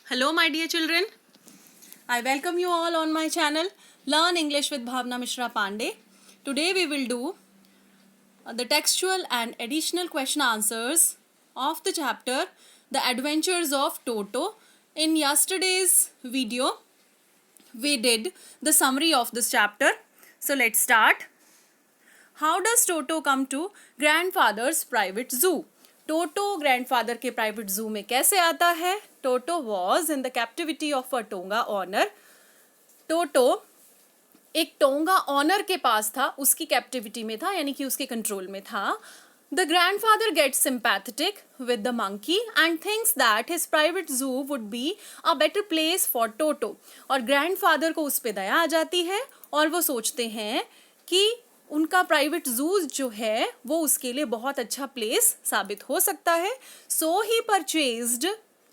Hello my dear children, I welcome you all on my channel Learn English with Bhavna Mishra Pandey. Today we will do the textual and additional question answers of the chapter The Adventures of Toto. In yesterday's video we did the summary of this chapter. So let's start. How does Toto come to grandfather's private zoo? Toto grandfather के private zoo में कैसे आता है? Toto was in the captivity of a tonga owner. Toto एक tonga honour के पास था, उसकी captivity में था, यानी कि उसके कंट्रोल में था. The grandfather gets sympathetic with the monkey and thinks that his private zoo would be a better place for Toto. और ग्रैंडफादर को उस पर दया आ जाती है और वो सोचते हैं कि उनका प्राइवेट जू जो है वो उसके लिए बहुत अच्छा प्लेस साबित हो सकता है. So he purchased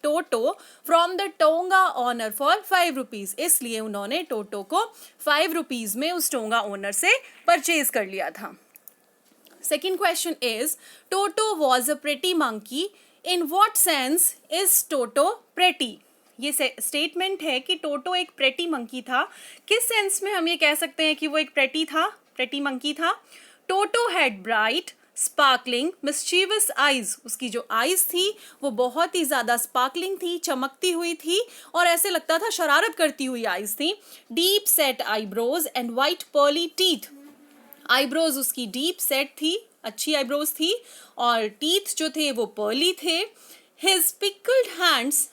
Toto from the tonga owner for 5 rupees. इसलिए उन्होंने टोटो को 5 रुपीज में उस टोंगा ओनर से परचेज कर लिया था. Second question is Toto was a pretty monkey. In what sense is toto pretty? ये स्टेटमेंट है कि टोटो एक प्रेटी मंकी था. किस सेंस में हम ये कह सकते हैं कि वो एक प्रेटी मंकी था? Toto had bright sparkling mischievous eyes. उसकी जो आईज थी वो बहुत ही ज्यादा स्पार्कलिंग थी, चमकती हुई थी और ऐसे लगता था शरारत करती हुई आईज थी. Deep set eyebrows and white pearly teeth. Eyebrows उसकी डीप सेट थी, अच्छी आईब्रोज थी, और टीथ जो थे वो पर्ली थे. His pickled hands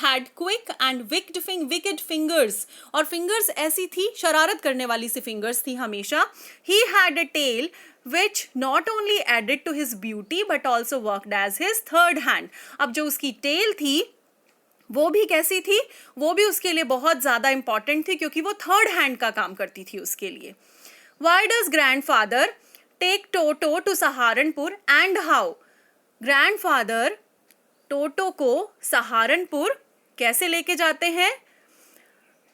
had quick and wicked fingers. और fingers ऐसी थी, शरारत करने वाली सी fingers थी हमेशा. He had a tail which not only added to his beauty but also worked as his third hand. अब जो उसकी tail थी वो भी कैसी थी? वो भी उसके लिए बहुत ज़्यादा important थी क्योंकि वो third hand का काम करती थी उसके लिए. Why does grandfather take Toto to Saharanpur and how? Grandfather टोटो को सहारनपुर कैसे लेके जाते हैं?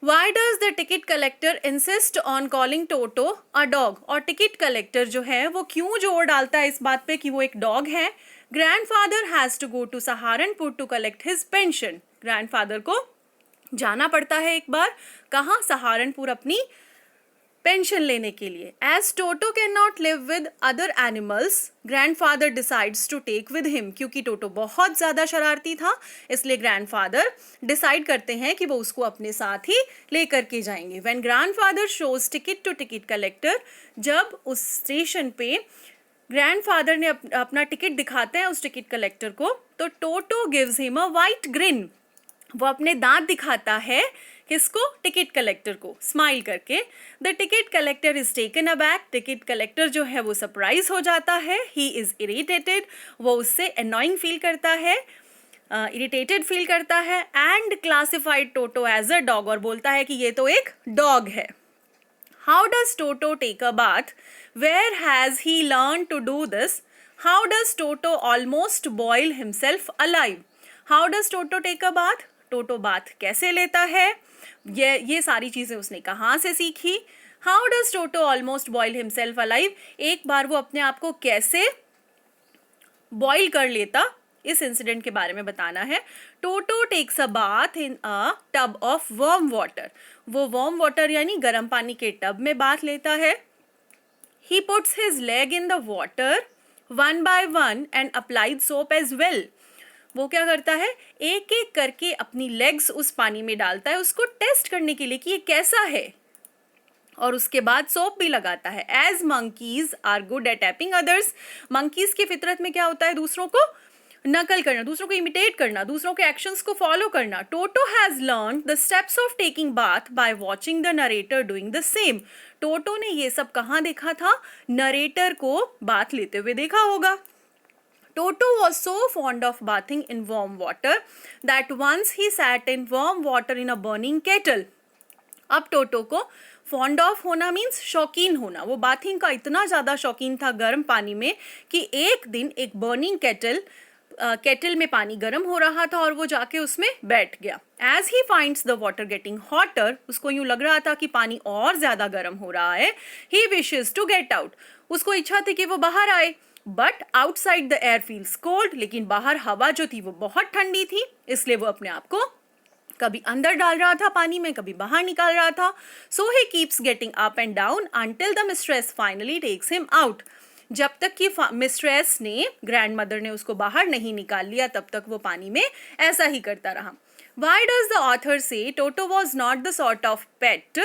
Why does the ticket collector insist on calling Toto a dog? और टिकट कलेक्टर जो है वो क्यों जोर डालता है इस बात पे कि वो एक डॉग है? Grandfather has to go to Saharanpur to collect his pension. Grandfather को जाना पड़ता है एक बार, कहाँ? सहारनपुर, अपनी पेंशन लेने के लिए. As Toto can not live with other animals, grandfather decides to take with him. क्योंकि टोटो बहुत ज़्यादा शरारती था इसलिए ग्रैंडफादर डिसाइड करते हैं कि वो उसको अपने साथ ही लेकर के जाएंगे. When grandfather shows ticket to ticket collector, जब उस स्टेशन पे ग्रैंडफादर ने अपना टिकट दिखाते हैं उस टिकट कलेक्टर को, तो Toto gives him a white grin. वो अपने दांत दिखाता है किसको? टिकट कलेक्टर को, स्माइल करके. The ticket collector is taken aback. Ticket collector जो है वो सरप्राइज हो जाता है. He is irritated. वो उससे अनॉइंग फील करता है, इरिटेटेड फील करता है. And classified Toto as a dog, और बोलता है कि ये तो एक डॉग है. How does Toto take a bath? Where has he learn to do this? How does Toto almost boil himself alive? How does Toto take a bath? Toto bath कैसे लेता है? ये सारी चीज़ें उसने कहाँ से सीखी? How does Toto almost boil himself alive? एक बार वो अपने आप को कैसे बॉयल कर लेता, इस इंसिडेंट के बारे में बताना है. Toto takes a bath in a tub of warm water. वो वार्म वाटर यानी गर्म पानी के टब में बाथ लेता है. He puts his leg in the water one by one and applied soap as well. वो क्या करता है? एक एक करके अपनी लेग्स उस पानी में डालता है उसको टेस्ट करने के लिए कि ये कैसा है, और उसके बाद सोप भी लगाता है. As monkeys are good at tapping others. Monkeys की फितरत में क्या होता है? दूसरों को नकल करना, दूसरों को इमिटेट करना, दूसरों के एक्शंस को फॉलो करना. Toto has learn the steps of taking bath by watching the narrator doing the same. Toto ने ये सब कहाँ देखा था? नरेटर को बाथ लेते हुए देखा होगा. Toto was so fond of bathing in warm water that once he sat in warm water in a burning kettle. अब टोटो को फॉन्ड ऑफ होना मीन्स शौकीन होना. वो बाथिंग का इतना ज़्यादा शौकीन था गर्म पानी में कि एक दिन एक बर्निंग केटल में पानी गर्म हो रहा था और वो जाके उसमें बैठ गया. As he finds the water getting hotter, उसको यूं लग रहा था कि पानी और ज़्यादा गर्म हो रहा है. He wishes to get out, उसको इच्छा थी कि वो बाहर आए. But outside the air feels cold, लेकिन बाहर हवा जो थी वो बहुत ठंडी थी, इसलिए वो अपने आप को कभी अंदर डाल रहा था पानी में, कभी बाहर निकाल रहा था. So he keeps getting up and down until the mistress finally takes him out. जब तक कि मिस्ट्रेस ने, ग्रैंड मदर ने उसको बाहर नहीं निकाल लिया, तब तक वो पानी में ऐसा ही करता रहा. Why does the author say Toto was not the sort of pet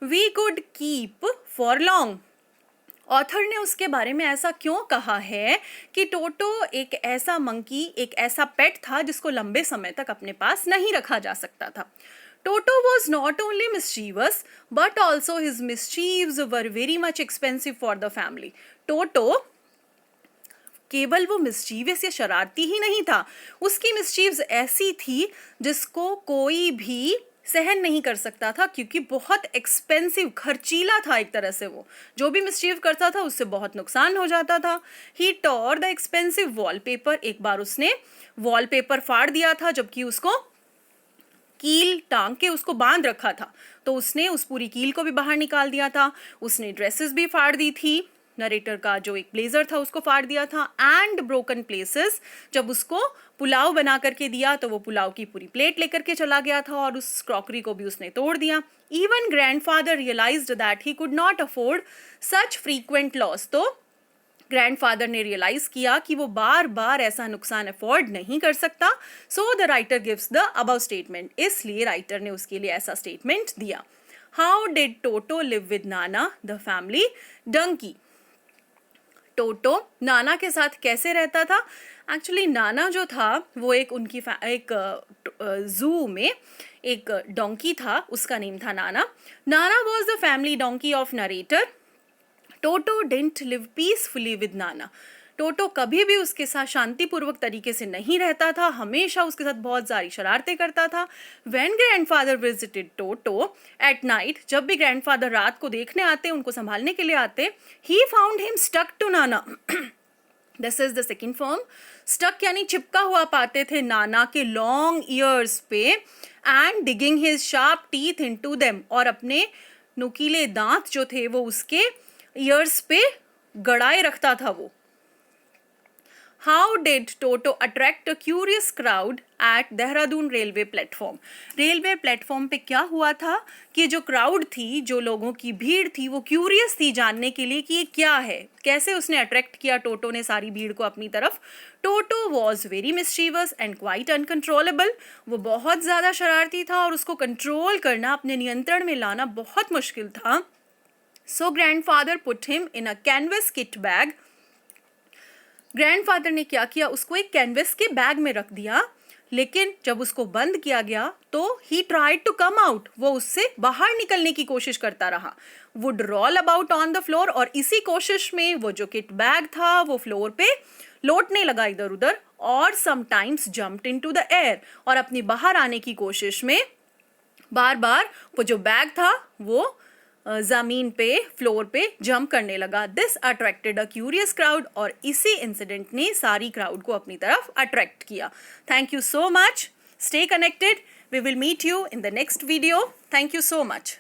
we could keep for long? Author ने उसके बारे में ऐसा क्यों कहा है कि टोटो एक ऐसा मंकी, एक ऐसा पेट था जिसको लंबे समय तक अपने पास नहीं रखा जा सकता था. Toto was not only mischievous but also his mischiefs were very much expensive for the family. Toto केवल वो मिस्चीवियस या शरारती ही नहीं था, उसकी मिस्चीव्स ऐसी थी जिसको कोई भी सहन नहीं कर सकता था, क्योंकि बहुत एक्सपेंसिव, खर्चीला था एक तरह से. वो जो भी मिस्चीव करता था उससे बहुत नुकसान हो जाता था. ही टॉर द एक्सपेंसिव वॉलपेपर. एक बार उसने वॉलपेपर फाड़ दिया था जबकि उसको कील टांग के उसको बांध रखा था, तो उसने उस पूरी कील को भी बाहर निकाल दिया था. उसने ड्रेसेस भी फाड़ दी थी, नरेटर का जो एक ब्लेजर था उसको फाड़ दिया था. एंड ब्रोकन प्लेसेस, जब उसको पुलाव बना करके दिया तो वो पुलाव की पूरी प्लेट लेकर के चला गया था और उस क्रॉकरी को भी उसने तोड़ दिया. Even grandfather realised that he could not afford such frequent loss. तो ग्रैंडफादर ने रियलाइज किया कि वो बार बार ऐसा नुकसान अफोर्ड नहीं कर सकता. So the writer gives the above statement. इसलिए राइटर ने उसके लिए ऐसा स्टेटमेंट दिया. How did toto live with Nana the family Dunki. टोटो नाना के साथ कैसे रहता था. एक्चुअली नाना जो था वो एक जू में एक डोंकी था, उसका नेम था नाना. नाना was the family donkey of narrator. Toto didn't live peacefully with नाना. टोटो कभी भी उसके साथ शांतिपूर्वक तरीके से नहीं रहता था, हमेशा उसके साथ बहुत सारी शरारतें करता था. When grandfather visited toto at night, जब भी ग्रैंडफादर रात को देखने आते, उनको संभालने के लिए आते, he found him stuck to Nana. This is the second form. Stuck यानी चिपका हुआ पाते थे नाना के लॉन्ग ईयर्स पे, and digging his sharp teeth into them, और अपने नुकीले दांत जो थे वो उसके ईयर्स पे गड़ाए रखता था वो. How did Toto attract a curious crowd at Dehradun railway platform. Railway platform पे क्या हुआ था कि जो क्राउड थी, जो लोगों की भीड़ थी, वो क्यूरियस थी जानने के लिए कि ये क्या है. कैसे उसने अट्रैक्ट किया टोटो ने सारी भीड़ को अपनी तरफ. Toto was very mischievous and quite uncontrollable. वो बहुत ज़्यादा शरारती था और उसको कंट्रोल करना, अपने नियंत्रण में लाना बहुत मुश्किल था. So grandfather put him in a canvas kit bag. Grandfather ने क्या किया, उसको एक कैनवस के बैग में रख दिया, लेकिन जब उसको बंद किया गया तो he tried to come out. वो उससे बाहर निकलने की कोशिश करता रहा. Would roll about on the floor, और इसी कोशिश में वो जो किट बैग था वो फ्लोर पे लौटने लगा इधर उधर. और sometimes jumped into the air, और अपनी बाहर आने की कोशिश में बार बार वो जो बैग था वो ज़मीन पे, फ्लोर पे जंप करने लगा. This attracted a curious crowd, और इसी इंसिडेंट ने सारी क्राउड को अपनी तरफ अट्रैक्ट किया. Thank you so much. Stay connected. We will meet you in the next video. Thank you so much.